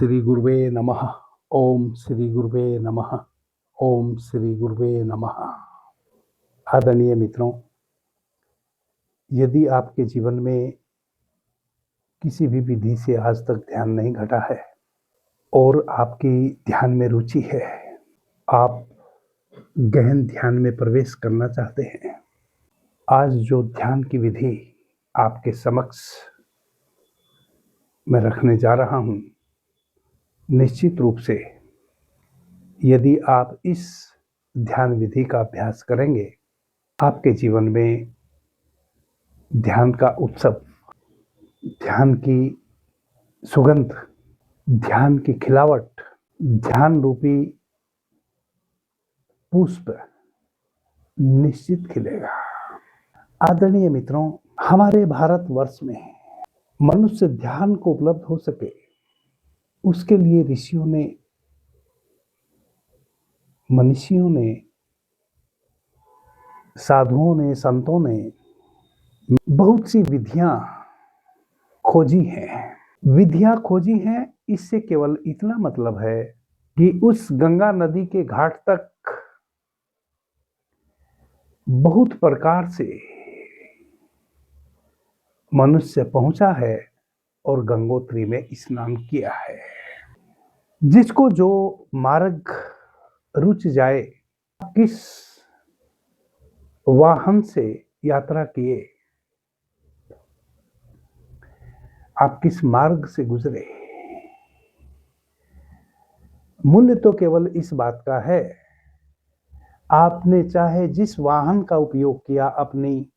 श्री गुरुवे नमः। ओम श्री गुरुवे नमः। ओम श्री गुरुवे नमः। आदरणीय मित्रों, यदि आपके जीवन में किसी भी विधि से आज तक ध्यान नहीं घटा है और आपकी ध्यान में रुचि है, आप गहन ध्यान में प्रवेश करना चाहते हैं, आज जो ध्यान की विधि आपके समक्ष मैं रखने जा रहा हूं, निश्चित रूप से यदि आप इस ध्यान विधि का अभ्यास करेंगे, आपके जीवन में ध्यान का उत्सव, ध्यान की सुगंध, ध्यान की खिलावट, ध्यान रूपी पुष्प निश्चित खिलेगा। आदरणीय मित्रों, हमारे भारतवर्ष में मनुष्य ध्यान को उपलब्ध हो सके, उसके लिए ऋषियों ने, मनीषियों ने, साधुओं ने, संतों ने बहुत सी विधियां खोजी हैं। विधियां खोजी हैं, इससे केवल इतना मतलब है कि उस गंगा नदी के घाट तक बहुत प्रकार से मनुष्य पहुंचा है और गंगोत्री में स्नान किया है। जिसको जो मार्ग रुच जाए, किस वाहन से यात्रा किए, आप किस मार्ग से गुजरे, मूल्य तो केवल इस बात का है, आपने चाहे जिस वाहन का उपयोग किया अपनी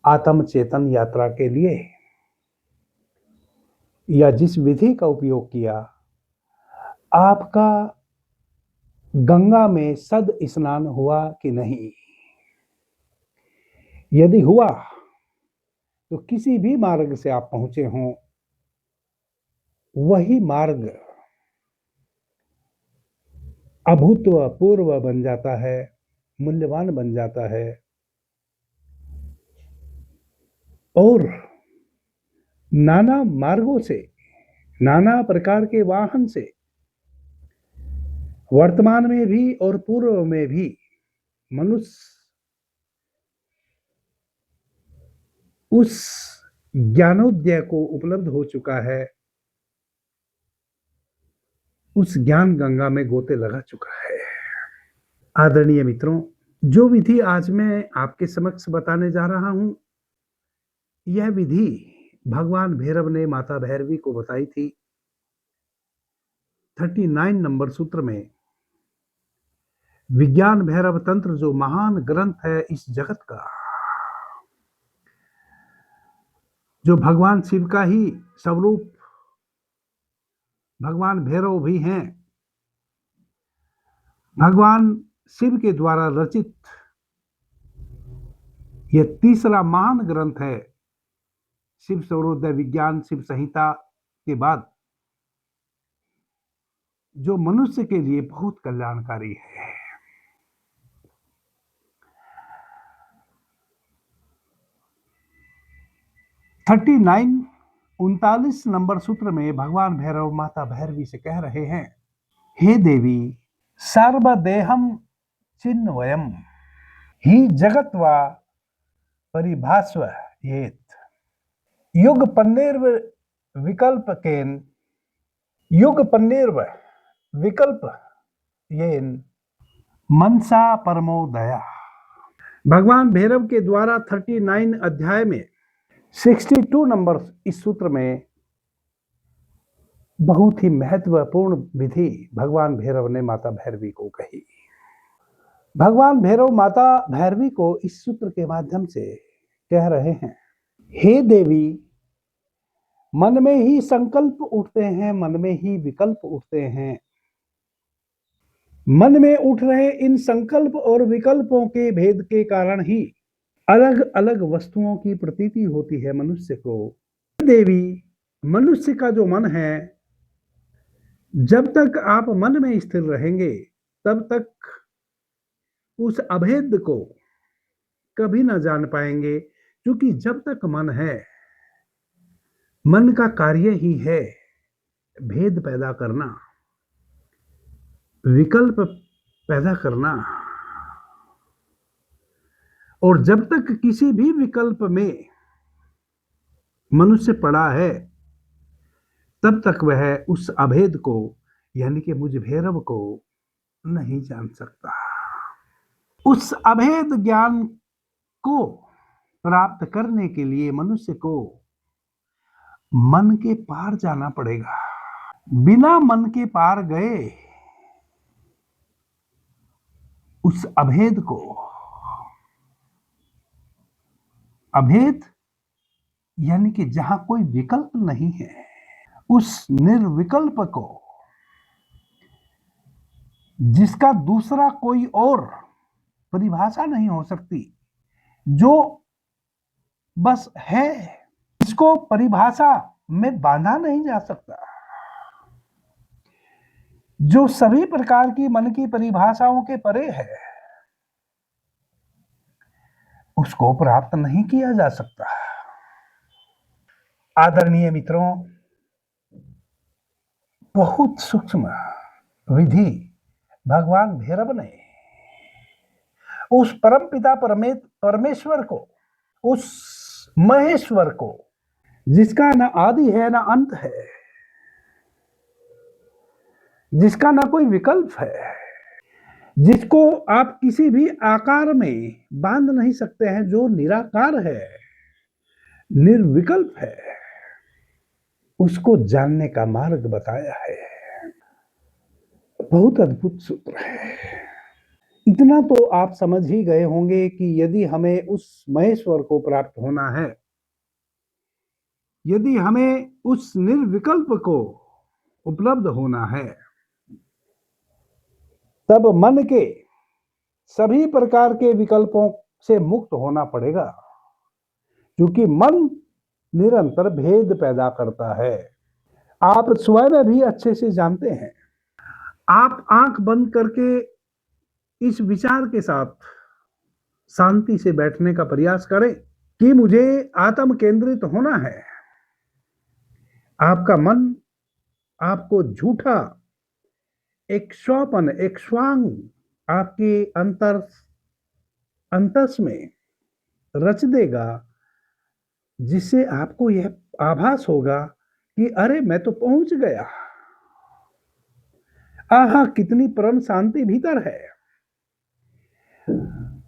आत्म चेतन यात्रा के लिए, या जिस विधि का उपयोग किया, आपका गंगा में सद स्नान हुआ कि नहीं। यदि हुआ तो किसी भी मार्ग से आप पहुंचे हों, वही मार्ग अभूतपूर्व बन जाता है, मूल्यवान बन जाता है और नाना मार्गों से, नाना प्रकार के वाहन से, वर्तमान में भी और पूर्व में भी मनुष्य उस ज्ञानोदय को उपलब्ध हो चुका है, उस ज्ञान गंगा में गोते लगा चुका है। आदरणीय मित्रों, जो विधि आज मैं आपके समक्ष बताने जा रहा हूं, यह विधि भगवान भैरव ने माता भैरवी को बताई थी। 39 नंबर सूत्र में विज्ञान भैरव तंत्र, जो महान ग्रंथ है इस जगत का, जो भगवान शिव का ही स्वरूप भगवान भैरव भी हैं, भगवान शिव के द्वारा रचित यह तीसरा महान ग्रंथ है। शिव सर्वोदय विज्ञान शिव संहिता के बाद जो मनुष्य के लिए बहुत कल्याणकारी है। $39 39 नंबर सूत्र में भगवान भैरव माता भैरवी से कह रहे हैं, हे देवी, सर्वदेहम चिन्वयम ही जगत व परिभास्व येत युग पन्नेर्व विकल्प येन मनसा परमोदया। भगवान भैरव के द्वारा 39 अध्याय में 62 नंबर इस सूत्र में बहुत ही महत्वपूर्ण विधि भगवान भैरव ने माता भैरवी को कही। भगवान भैरव माता भैरवी को इस सूत्र के माध्यम से कह रहे हैं, हे देवी, मन में ही संकल्प उठते हैं, मन में ही विकल्प उठते हैं। मन में उठ रहे इन संकल्प और विकल्पों के भेद के कारण ही अलग अलग वस्तुओं की प्रतीति होती है मनुष्य को। देवी, मनुष्य का जो मन है, जब तक आप मन में स्थिर रहेंगे, तब तक उस अभेद को कभी ना जान पाएंगे, क्योंकि जब तक मन है, मन का कार्य ही है भेद पैदा करना, विकल्प पैदा करना, और जब तक किसी भी विकल्प में मनुष्य पड़ा है तब तक वह उस अभेद को यानी कि मुझ भैरव को नहीं जान सकता। उस अभेद ज्ञान को प्राप्त करने के लिए मनुष्य को मन के पार जाना पड़ेगा। बिना मन के पार गए उस अभेद को, अभेद यानी कि जहां कोई विकल्प नहीं है, उस निर्विकल्प को, जिसका दूसरा कोई और परिभाषा नहीं हो सकती, जो बस है, इसको परिभाषा में बांधा नहीं जा सकता, जो सभी प्रकार की मन की परिभाषाओं के परे है, उसको प्राप्त नहीं किया जा सकता। आदरणीय मित्रों, बहुत सूक्ष्म विधि भगवान भैरव ने उस परम पिता परमेश्वर को, उस महेश्वर को, जिसका न आदि है न अंत है, जिसका न कोई विकल्प है, जिसको आप किसी भी आकार में बांध नहीं सकते हैं, जो निराकार है, निर्विकल्प है, उसको जानने का मार्ग बताया है। बहुत अद्भुत सूत्र है। इतना तो आप समझ ही गए होंगे कि यदि हमें उस महेश्वर को प्राप्त होना है, यदि हमें उस निर्विकल्प को उपलब्ध होना है, तब मन के सभी प्रकार के विकल्पों से मुक्त होना पड़ेगा, क्योंकि मन निरंतर भेद पैदा करता है। आप स्वयं भी अच्छे से जानते हैं। आप आंख बंद करके इस विचार के साथ शांति से बैठने का प्रयास करें कि मुझे आत्म केंद्रित होना है। आपका मन आपको झूठा एक स्वपन, एक स्वांग आपके अंतस में रच देगा, जिससे आपको यह आभास होगा कि अरे मैं तो पहुंच गया, आहा कितनी परम शांति भीतर है,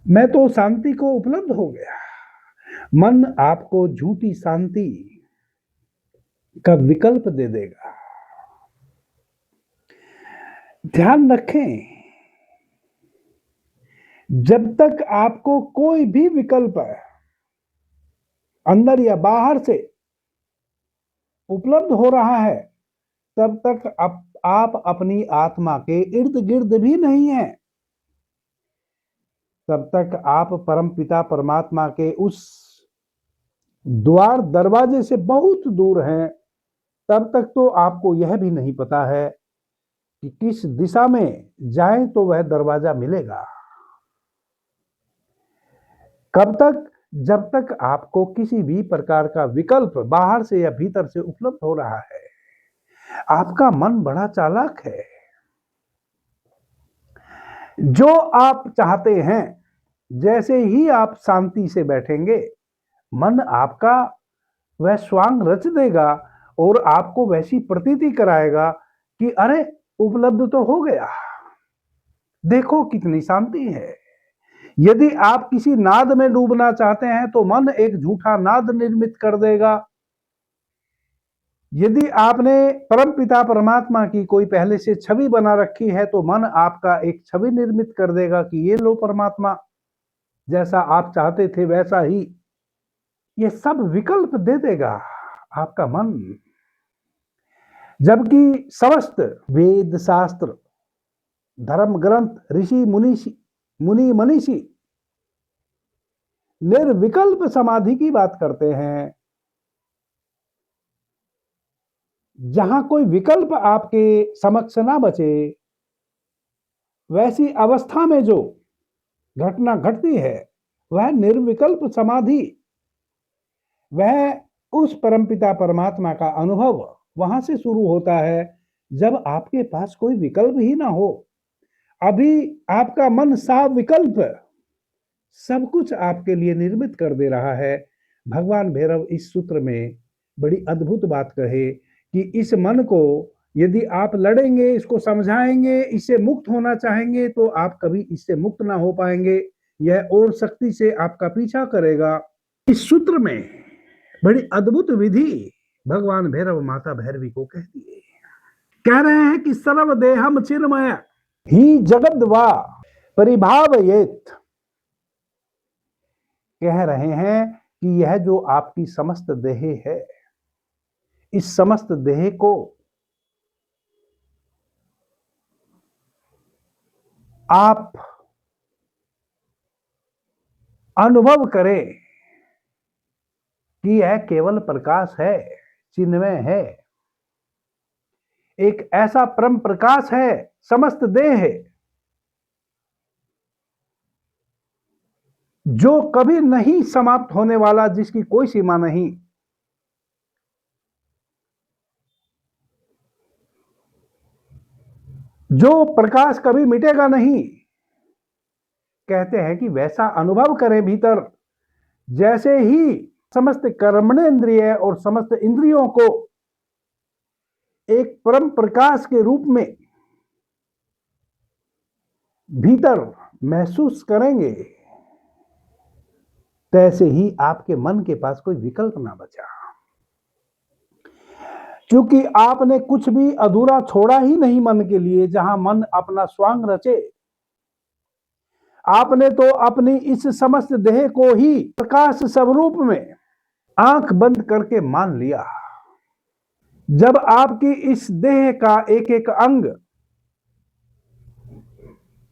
मैं तो शांति को उपलब्ध हो गया। मन आपको झूठी शांति का विकल्प दे देगा। ध्यान रखें, जब तक आपको कोई भी विकल्प अंदर या बाहर से उपलब्ध हो रहा है, तब तक आप अपनी आत्मा के इर्द गिर्द भी नहीं हैं। तब तक आप परम पिता परमात्मा के उस द्वार दरवाजे से बहुत दूर हैं। तब तक तो आपको यह भी नहीं पता है कि किस दिशा में जाएं तो वह दरवाजा मिलेगा। कब तक? जब तक आपको किसी भी प्रकार का विकल्प बाहर से या भीतर से उपलब्ध हो रहा है। आपका मन बड़ा चालाक है। जो आप चाहते हैं, जैसे ही आप शांति से बैठेंगे, मन आपका वह स्वांग रच देगा और आपको वैसी प्रतीति कराएगा कि अरे उपलब्ध तो हो गया, देखो कितनी शांति है। यदि आप किसी नाद में डूबना चाहते हैं तो मन एक झूठा नाद निर्मित कर देगा। यदि आपने परमपिता परमात्मा की कोई पहले से छवि बना रखी है तो मन आपका एक छवि निर्मित कर देगा कि ये लो परमात्मा, जैसा आप चाहते थे वैसा ही। ये सब विकल्प दे देगा आपका मन। जबकि समस्त वेद शास्त्र, धर्म ग्रंथ, ऋषि मुनि मनीषी निर्विकल्प समाधि की बात करते हैं, जहां कोई विकल्प आपके समक्ष ना बचे। वैसी अवस्था में जो घटना घटती है वह निर्विकल्प समाधि, वह उस परमपिता परमात्मा का अनुभव वहां से शुरू होता है जब आपके पास कोई विकल्प ही ना हो। अभी आपका मन साफ विकल्प सब कुछ आपके लिए निर्मित कर दे रहा है। भगवान भैरव इस सूत्र में बड़ी अद्भुत बात कहे कि इस मन को यदि आप लड़ेंगे, इसको समझाएंगे, इससे मुक्त होना चाहेंगे तो आप कभी इससे मुक्त ना हो पाएंगे। यह और शक्ति से आपका पीछा करेगा। इस सूत्र में बड़ी अद्भुत विधि भगवान भैरव माता भैरवी को कहती है। कह रहे हैं कि सर्वदेहम चिन्मय ही जगद्वा परिभावयेत। कह रहे हैं कि यह जो आपकी समस्त देह है, इस समस्त देह को आप अनुभव करें कि यह केवल प्रकाश है, चिन्मय है, एक ऐसा परम प्रकाश है। समस्त देह है जो कभी नहीं समाप्त होने वाला, जिसकी कोई सीमा नहीं। जो प्रकाश कभी मिटेगा नहीं। कहते हैं कि वैसा अनुभव करें भीतर, जैसे ही समस्त कर्मणेन्द्रिय और समस्त इंद्रियों को एक परम प्रकाश के रूप में भीतर महसूस करेंगे, तैसे ही आपके मन के पास कोई विकल्प ना बचा। क्योंकि आपने कुछ भी अधूरा छोड़ा ही नहीं मन के लिए। जहां मन अपना स्वांग रचे, आपने तो अपनी इस समस्त देह को ही प्रकाश स्वरूप में आंख बंद करके मान लिया। जब आपकी इस देह का एक एक अंग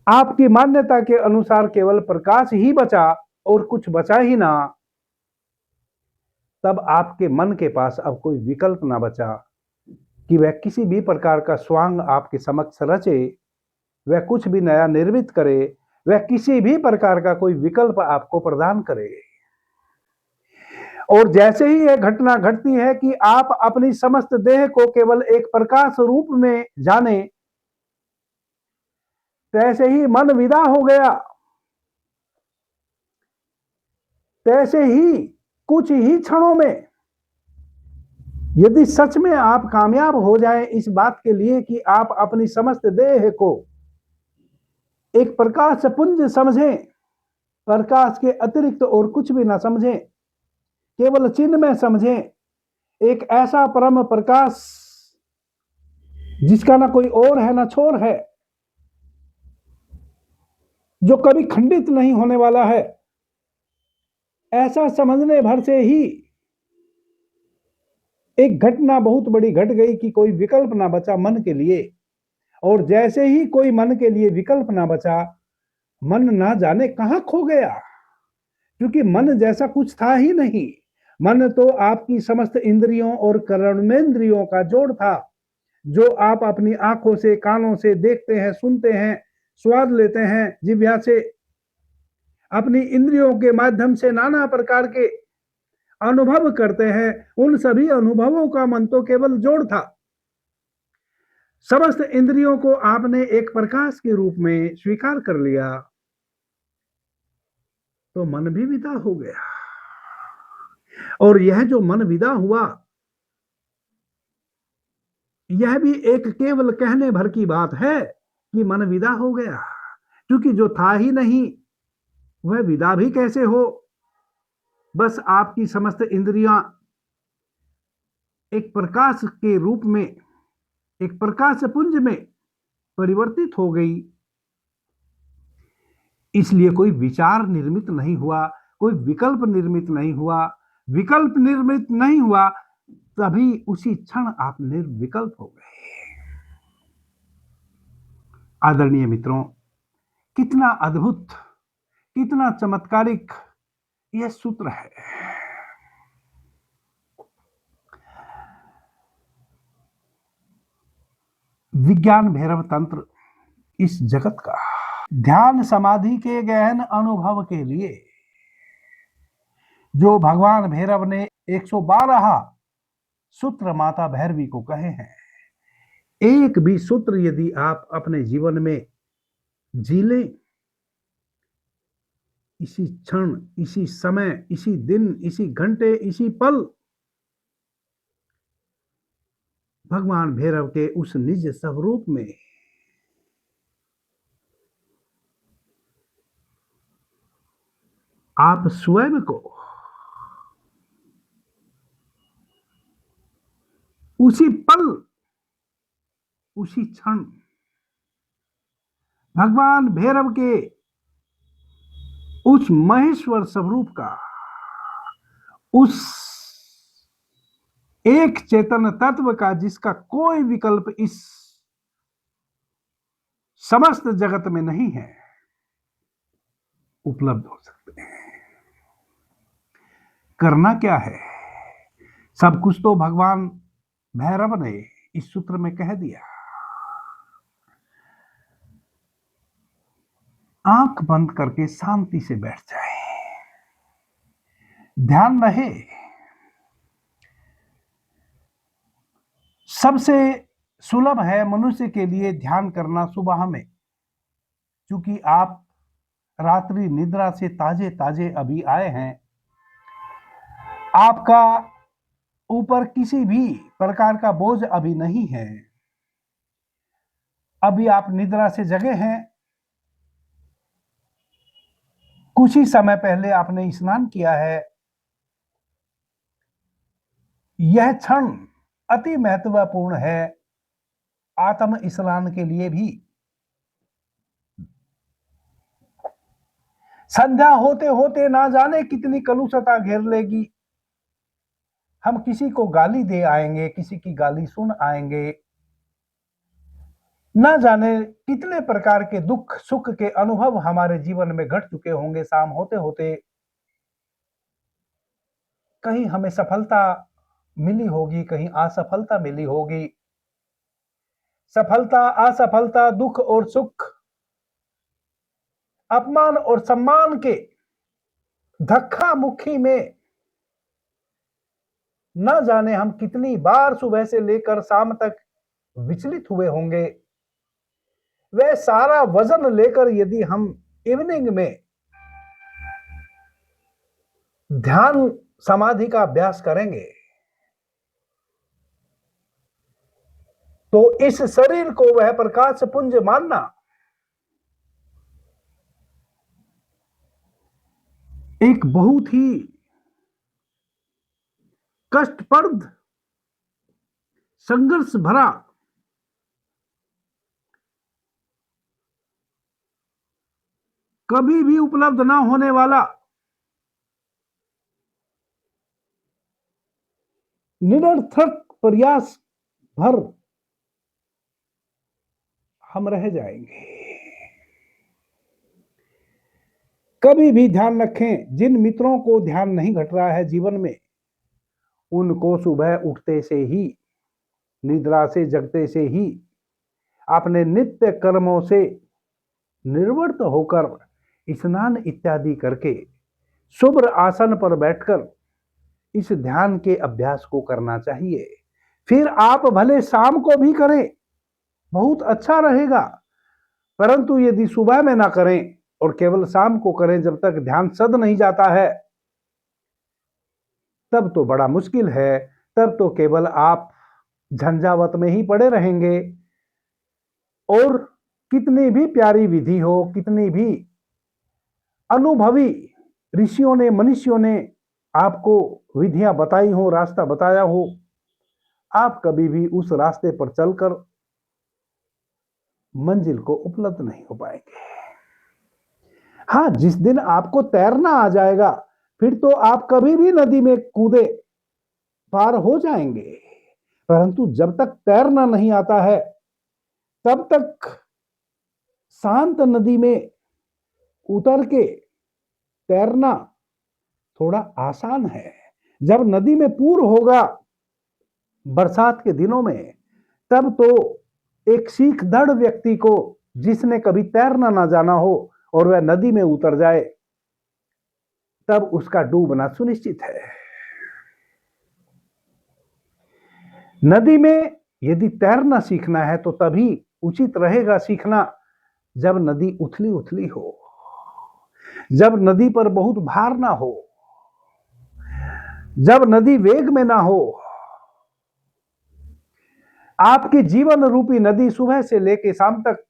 आपकी मान्यता के अनुसार केवल प्रकाश ही बचा और कुछ बचा ही ना, तब आपके मन के पास अब कोई विकल्प ना बचा कि वह किसी भी प्रकार का स्वांग आपके समक्ष रचे, वह कुछ भी नया निर्मित करे, वह किसी भी प्रकार का कोई विकल्प आपको प्रदान करे। और जैसे ही यह घटना घटती है कि आप अपनी समस्त देह को केवल एक प्रकाश रूप में जाने, तैसे ही मन विदा हो गया। तैसे ही कुछ ही क्षणों में यदि सच में आप कामयाब हो जाएं इस बात के लिए कि आप अपनी समस्त देह को एक प्रकाश पुंज समझें, प्रकाश के अतिरिक्त और कुछ भी ना समझें, केवल चिन्ह में समझें, एक ऐसा परम प्रकाश जिसका ना कोई और है ना छोर है, जो कभी खंडित नहीं होने वाला है, ऐसा समझने भर से ही एक घटना बहुत बड़ी घट गई कि कोई विकल्प ना बचा मन के लिए। और जैसे ही कोई मन के लिए विकल्प ना बचा, मन ना जाने कहां खो गया। क्योंकि मन जैसा कुछ था ही नहीं। मन तो आपकी समस्त इंद्रियों और कर्मेंद्रियों का जोड़ था, जो आप अपनी आंखों से, कानों से देखते हैं, सुनते हैं, स्वाद लेते हैं, जिह्वा से, अपनी इंद्रियों के माध्यम से नाना प्रकार के अनुभव करते हैं। उन सभी अनुभवों का मन तो केवल जोड़ था। समस्त इंद्रियों को आपने एक प्रकाश के रूप में स्वीकार कर लिया, तो मन भी विदा हो गया। और यह जो मन विदा हुआ, यह भी एक केवल कहने भर की बात है कि मन विदा हो गया। क्योंकि जो था ही नहीं, वह विदा भी कैसे हो। बस आपकी समस्त इंद्रियां एक प्रकाश के रूप में, एक प्रकाश पुंज में परिवर्तित हो गई। इसलिए कोई विचार निर्मित नहीं हुआ, कोई विकल्प निर्मित नहीं हुआ। विकल्प निर्मित नहीं हुआ, तभी उसी क्षण आप निर्विकल्प हो गए। आदरणीय मित्रों, कितना अद्भुत, कितना चमत्कारिक यह सूत्र है। विज्ञान भैरव तंत्र इस जगत का ध्यान समाधि के गहन अनुभव के लिए जो भगवान भैरव ने 112 सूत्र माता भैरवी को कहे हैं। एक भी सूत्र यदि आप अपने जीवन में जी लें, इसी क्षण, इसी समय, इसी दिन, इसी घंटे, इसी पल भगवान भैरव के उस निज स्वरूप में आप स्वयं को उसी पल, उसी क्षण भगवान भैरव के उस महेश्वर स्वरूप का, उस एक चेतन तत्व का जिसका कोई विकल्प इस समस्त जगत में नहीं है, उपलब्ध हो सकते हैं। करना क्या है? सब कुछ तो भगवान भैरव ने इस सूत्र में कह दिया। आंख बंद करके शांति से बैठ जाए, ध्यान रहे। सबसे सुलभ है मनुष्य के लिए ध्यान करना सुबह में, क्योंकि आप रात्रि निद्रा से ताजे ताजे अभी आए हैं। आपका ऊपर किसी भी प्रकार का बोझ अभी नहीं है। अभी आप निद्रा से जगे हैं। कुछ ही समय पहले आपने स्नान किया है। यह क्षण अति महत्वपूर्ण है आत्म स्नान के लिए भी। संध्या होते होते ना जाने कितनी कलुषता घेर लेगी। हम किसी को गाली दे आएंगे, किसी की गाली सुन आएंगे, ना जाने कितने प्रकार के दुख सुख के अनुभव हमारे जीवन में घट चुके होंगे। शाम होते होते कहीं हमें सफलता मिली होगी, कहीं असफलता मिली होगी। सफलता असफलता, दुख और सुख, अपमान और सम्मान के धक्का मुक्की में न जाने हम कितनी बार सुबह से लेकर शाम तक विचलित हुए होंगे। वह सारा वजन लेकर यदि हम इवनिंग में ध्यान समाधि का अभ्यास करेंगे तो इस शरीर को वह प्रकाश पुंज मानना एक बहुत ही कष्टप्रद, संघर्ष भरा, कभी भी उपलब्ध ना होने वाला निरर्थक प्रयास भर हम रह जाएंगे। कभी भी ध्यान रखें, जिन मित्रों को ध्यान नहीं घट रहा है जीवन में, उनको सुबह उठते से ही, निद्रा से जगते से ही, अपने नित्य कर्मों से निर्वृत्त होकर स्नान इत्यादि करके शुभ्र आसन पर बैठकर इस ध्यान के अभ्यास को करना चाहिए। फिर आप भले शाम को भी करें, बहुत अच्छा रहेगा। परंतु यदि सुबह में ना करें और केवल शाम को करें, जब तक ध्यान सद नहीं जाता है, तब तो बड़ा मुश्किल है। तब तो केवल आप झंझावत में ही पड़े रहेंगे। और कितनी भी प्यारी विधि हो, कितनी भी अनुभवी ऋषियों ने, मनुष्यों ने आपको विधियां बताई हो, रास्ता बताया हो, आप कभी भी उस रास्ते पर चलकर मंजिल को उपलब्ध नहीं हो पाएंगे। हाँ, जिस दिन आपको तैरना आ जाएगा, फिर तो आप कभी भी नदी में कूदे पार हो जाएंगे। परंतु जब तक तैरना नहीं आता है, तब तक शांत नदी में उतर के तैरना थोड़ा आसान है। जब नदी में पूर होगा बरसात के दिनों में, तब तो एक सीखधड़ व्यक्ति को, जिसने कभी तैरना ना जाना हो और वह नदी में उतर जाए, तब उसका डूबना सुनिश्चित है। नदी में यदि तैरना सीखना है तो तभी उचित रहेगा सीखना जब नदी उथली उथली हो, जब नदी पर बहुत भार ना हो, जब नदी वेग में ना हो। आपकी जीवन रूपी नदी सुबह से लेकर शाम तक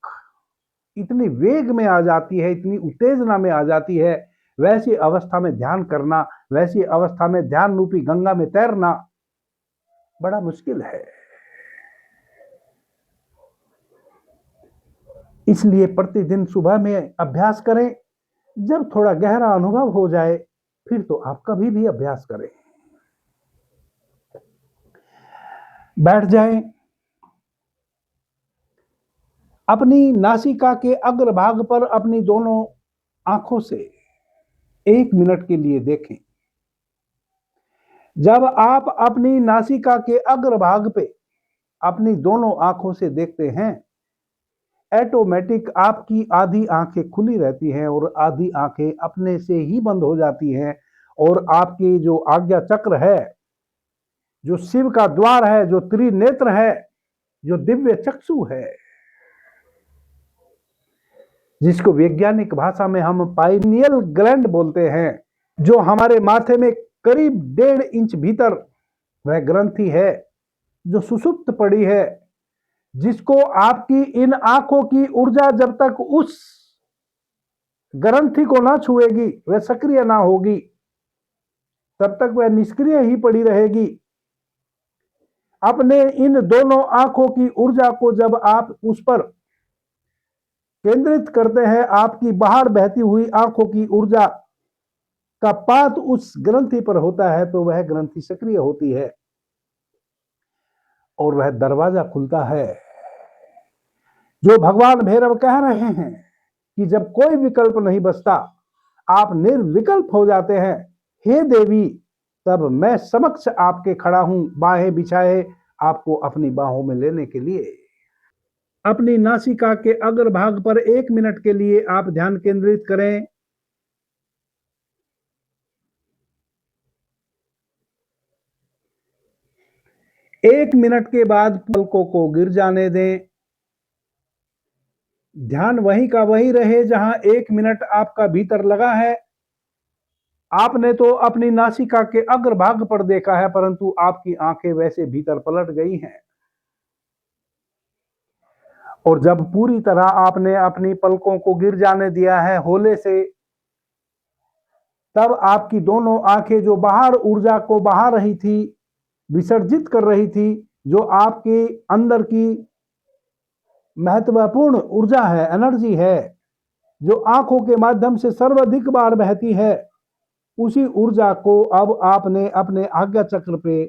इतनी वेग में आ जाती है, इतनी उत्तेजना में आ जाती है, वैसी अवस्था में ध्यान करना, वैसी अवस्था में ध्यान रूपी गंगा में तैरना बड़ा मुश्किल है। इसलिए प्रतिदिन सुबह में अभ्यास करें। जब थोड़ा गहरा अनुभव हो जाए फिर तो आप कभी भी अभ्यास करें। बैठ जाएं। अपनी नासिका के अग्रभाग पर अपनी दोनों आंखों से 1 मिनट के लिए देखें। जब आप अपनी नासिका के अग्रभाग पे अपनी दोनों आंखों से देखते हैं, ऑटोमेटिक आपकी आधी आंखें खुली रहती हैं और आधी आंखें अपने से ही बंद हो जाती हैं और आपकी जो आज्ञा चक्र है, जो शिव का द्वार है, जो त्रिनेत्र है, जो दिव्य चक्षु है, जिसको वैज्ञानिक भाषा में हम पाइनियल ग्लैंड बोलते हैं, जो हमारे माथे में करीब 1.5 इंच भीतर वह ग्रंथि है जो सुषुप्त पड़ी है, जिसको आपकी इन आंखों की ऊर्जा जब तक उस ग्रंथि को ना छुएगी, वह सक्रिय ना होगी, तब तक वह निष्क्रिय ही पड़ी रहेगी। अपने इन दोनों आंखों की ऊर्जा को जब आप उस पर केंद्रित करते हैं, आपकी बाहर बहती हुई आंखों की ऊर्जा का पात उस ग्रंथि पर होता है तो वह ग्रंथि सक्रिय होती है और वह दरवाजा खुलता है। जो भगवान भैरव कह रहे हैं कि जब कोई विकल्प नहीं बचता, आप निर्विकल्प हो जाते हैं, हे देवी, तब मैं समक्ष आपके खड़ा हूं, बाहें बिछाए आपको अपनी बाहों में लेने के लिए। अपनी नासिका के अग्रभाग पर 1 मिनट के लिए आप ध्यान केंद्रित करें। एक मिनट के बाद पलकों को गिर जाने दें। ध्यान वहीं का वहीं रहे जहां 1 मिनट आपका भीतर लगा है। आपने तो अपनी नासिका के अग्रभाग पर देखा है, परंतु आपकी आंखें वैसे भीतर पलट गई हैं। और जब पूरी तरह आपने अपनी पलकों को गिर जाने दिया है होले से, तब आपकी दोनों आंखें जो बाहर ऊर्जा को बहा रही थी, विसर्जित कर रही थी, जो आपके अंदर की महत्वपूर्ण ऊर्जा है, एनर्जी है, जो आंखों के माध्यम से सर्वाधिक बार बहती है, उसी ऊर्जा को अब आपने अपने आज्ञा चक्र पे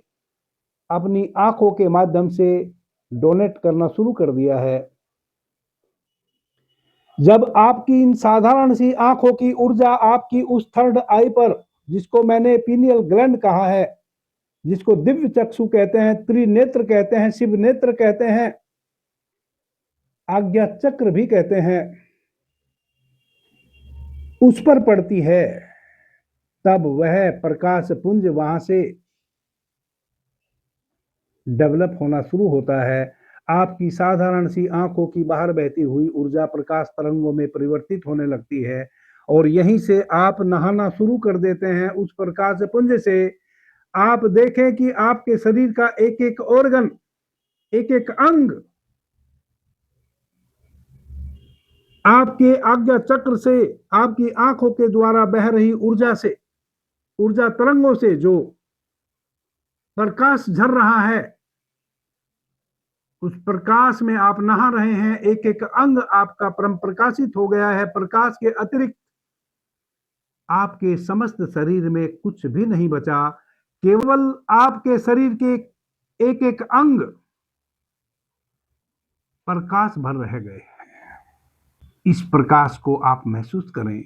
अपनी आंखों के माध्यम से डोनेट करना शुरू कर दिया है। जब आपकी इन साधारण सी आंखों की ऊर्जा आपकी उस थर्ड आई पर, जिसको मैंने पीनियल ग्लैंड कहा है, जिसको दिव्य चक्षु कहते हैं, त्रिनेत्र कहते हैं, शिव नेत्र कहते हैं, आज्ञा चक्र भी कहते हैं, उस पर पड़ती है, तब वह प्रकाश पुंज वहां से डेवलप होना शुरू होता है। आपकी साधारण सी आंखों की बाहर बहती हुई ऊर्जा प्रकाश तरंगों में परिवर्तित होने लगती है और यहीं से आप नहाना शुरू कर देते हैं उस प्रकाश पुंज से। आप देखें कि आपके शरीर का एक एक ऑर्गन, एक एक अंग आपके आज्ञा चक्र से, आपकी आंखों के द्वारा बह रही ऊर्जा से, ऊर्जा तरंगों से जो प्रकाश झर रहा है, उस प्रकाश में आप नहा रहे हैं। एक एक अंग आपका परम प्रकाशित हो गया है। प्रकाश के अतिरिक्त आपके समस्त शरीर में कुछ भी नहीं बचा, केवल आपके शरीर के एक एक अंग प्रकाश भर रह गए। इस प्रकाश को आप महसूस करें,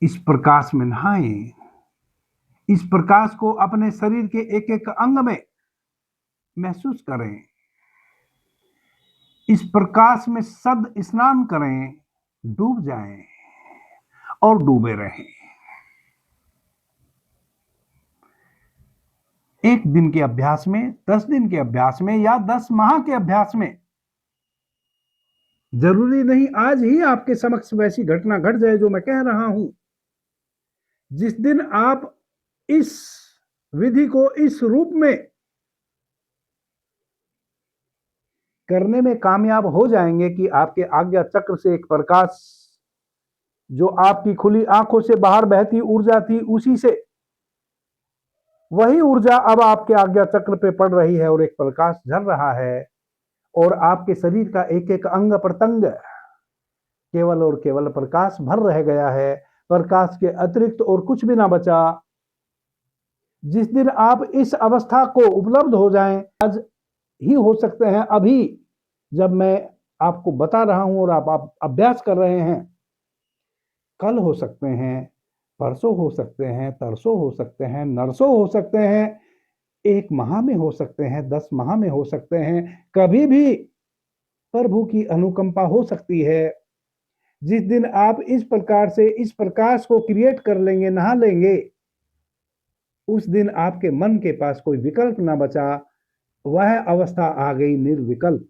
इस प्रकाश में नहाएं, इस प्रकाश को अपने शरीर के एक एक अंग में महसूस करें, इस प्रकाश में सद स्नान करें, डूब जाएं और डूबे रहें। 1 दिन के अभ्यास में, 10 दिन के अभ्यास में या 10 माह के अभ्यास में, जरूरी नहीं आज ही आपके समक्ष वैसी घटना घट जाए जो मैं कह रहा हूं। जिस दिन आप इस विधि को इस रूप में करने में कामयाब हो जाएंगे कि आपके आज्ञा चक्र से एक प्रकाश, जो आपकी खुली आंखों से बाहर बहती ऊर्जा थी, उसी से वही ऊर्जा अब आपके आज्ञा चक्र पे पड़ रही है और एक प्रकाश झल रहा है और आपके शरीर का एक एक अंग प्रत्यंग केवल और केवल प्रकाश भर रह गया है। प्रकाश के अतिरिक्त और कुछ भी ना बचा। जिस दिन आप इस अवस्था को उपलब्ध हो जाएं, आज ही हो सकते हैं, अभी जब मैं आपको बता रहा हूं और आप अभ्यास कर रहे हैं, कल हो सकते हैं, परसों हो सकते हैं, तरसों हो सकते हैं, नरसों हो सकते हैं, 1 माह में हो सकते हैं, 10 माह में हो सकते हैं, कभी भी प्रभु की अनुकंपा हो सकती है। जिस दिन आप इस प्रकार से इस प्रकाश को क्रिएट कर लेंगे, नहा लेंगे, उस दिन आपके मन के पास कोई विकल्प ना बचा। वह अवस्था आ गई निर्विकल्प।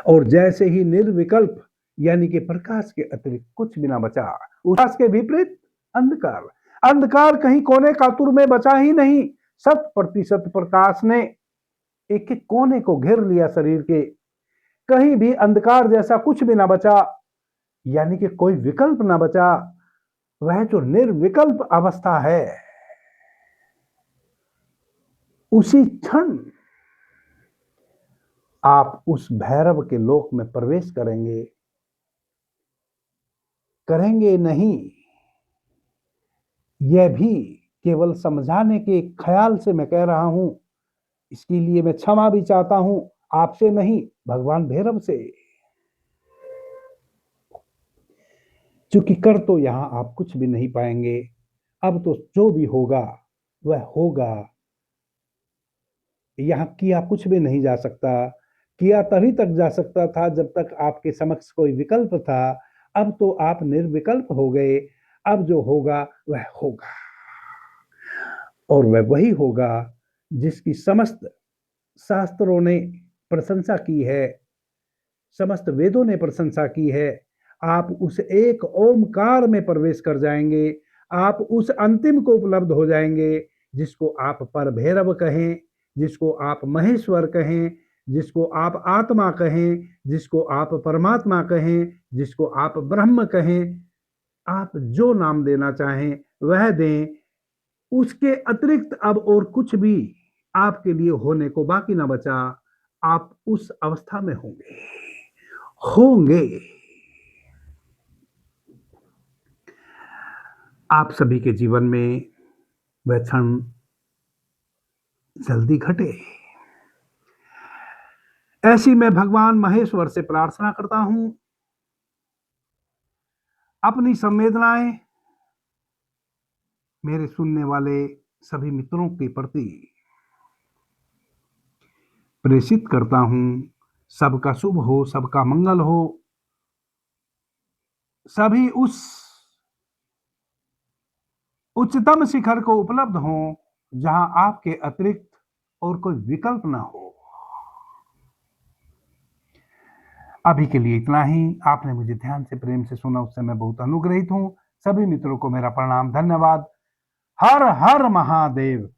और जैसे ही निर्विकल्प यानी कि प्रकाश के अतिरिक्त कुछ भी ना बचा, प्रकाश के विपरीत अंधकार। अंधकार कहीं कोने कातुर में बचा ही नहीं। 100% प्रकाश ने एक एक कोने को घेर लिया शरीर के। कहीं भी अंधकार जैसा कुछ भी ना बचा, यानी कि कोई विकल्प ना बचा। वह जो निर्विकल्प अवस्था है, उसी क्षण आप उस भैरव के लोक में प्रवेश करेंगे। करेंगे नहीं, यह भी केवल समझाने के ख्याल से मैं कह रहा हूं। इसके लिए मैं क्षमा भी चाहता हूं, आपसे नहीं, भगवान भैरव से। चूंकि कर तो यहां आप कुछ भी नहीं पाएंगे। अब तो जो भी होगा वह होगा। यहां किया कुछ भी नहीं जा सकता। किया तभी तक जा सकता था जब तक आपके समक्ष कोई विकल्प था। अब तो आप निर्विकल्प हो गए। अब जो होगा वह होगा, और वह वही होगा जिसकी समस्त शास्त्रों ने प्रशंसा की है, समस्त वेदों ने प्रशंसा की है। आप उस एक ओमकार में प्रवेश कर जाएंगे। आप उस अंतिम को उपलब्ध हो जाएंगे जिसको आप पर भैरव कहें, जिसको आप महेश्वर कहें, जिसको आप आत्मा कहें, जिसको आप परमात्मा कहें, जिसको आप ब्रह्म कहें। आप जो नाम देना चाहें वह दें। उसके अतिरिक्त अब और कुछ भी आपके लिए होने को बाकी ना बचा। आप उस अवस्था में होंगे। आप सभी के जीवन में वह क्षण जल्दी घटे, ऐसी मैं भगवान महेश्वर से प्रार्थना करता हूं। अपनी संवेदनाएं मेरे सुनने वाले सभी मित्रों के प्रति प्रेषित करता हूं। सबका शुभ हो, सबका मंगल हो। सभी उस उच्चतम शिखर को उपलब्ध हो जहां आपके अतिरिक्त और कोई विकल्प ना हो। अभी के लिए इतना ही। आपने मुझे ध्यान से प्रेम से सुना, उससे मैं बहुत अनुग्रहित हूं। सभी मित्रों को मेरा प्रणाम, धन्यवाद। हर हर महादेव।